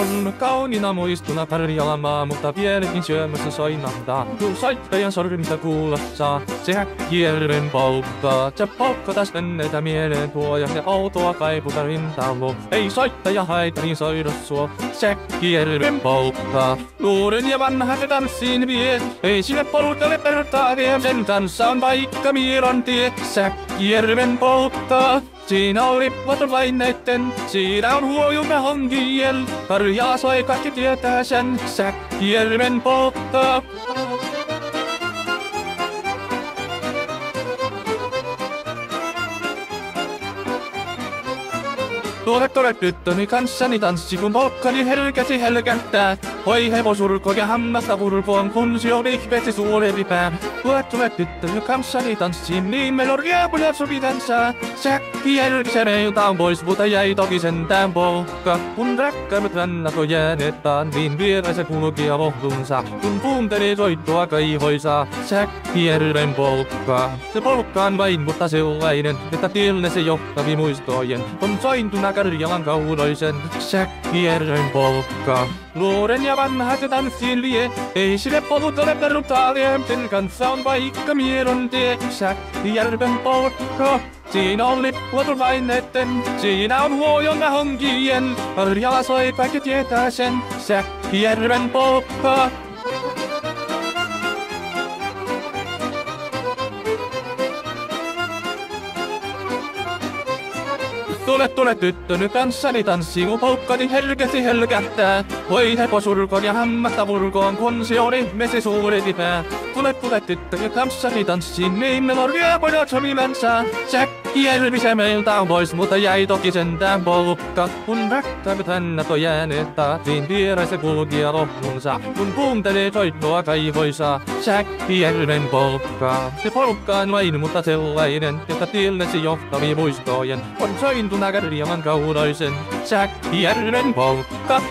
on kauniina muistuna Karjalanmaa, mutta vieläkin syömässä soinahtaa. Kun soittajan sormista kuulostaa, se äkkijärven polttaa. Se polkkotas menneitä mieleen tuo ja se autoa kaiputa rintaalo. Ei soittaja haita niin soida suo, se äkkijärven polttaa. Nuoren ja vanha se tanssiin vie, ei sille polkalle pertaa vie. Sen tanssa on vaikka miiron tie, se äkkijärven polttaa. Siinä on lippuaton vaineitten, siinä on huojumme honkiel. Karjala soi kaikki tietää sen, Säkkijärven polttaa. Tule tyttöni kanssani tanssi, kun polkkani helkäsi helkättää. Hoi hevosurko ja hammasta purpoon, kun on ihmeesti suurempi pää. Tule tyttöni kanssani tanssi, niin meillä on riepuja sopitansa. Säkkijärvi meiltä on pois, mutta jäi toki sentään polkka. Kun rakkaimet rannat on jääneet taan, niin vieressä kulkija vohdunsa. Kun kuuntelee soittoa kaihoisaa, Säkkijärven polkka. Se polkka on vain, mutta sellainen, että tielle se johtavi muistojen. On sointuna Karjalan kaunoisen, Säkkijärven polkka. Nuoren ja vanha se tanssiin vie, ei sille polut ole perutaalia. Sen kanssa on vaikka mieron tie, Säkkijärven polkka. Siinä on lippuaton vaineitten, siinä on huojonna honkien. Karjala soi kaikki tietää sen, Säkkijärven polkka. Tule tyttöni kanssani tanssi, kun polkkani helkästi helkättää. Hoi hevosurkon ja hammasta purkoon, kun se on ihmeesi suurempi pää. Tule tyttöni kanssani tanssi, niin meillä on riepoja sopimansa. Säkkijärvi se meiltä on pois, mutta jäi toki sentään polkka. Kun rakkaimet hännät on jääneet taatiin, vieressä kulkija lohdunsa. Kun kuuntelee soittoa kaivoisaa, Säkkijärven polkka. Se polkka on vain, mutta sellainen, että tielle se johtavi muistojen. On sointuna Karjalan kaunoisen, Säkkijärven polkka.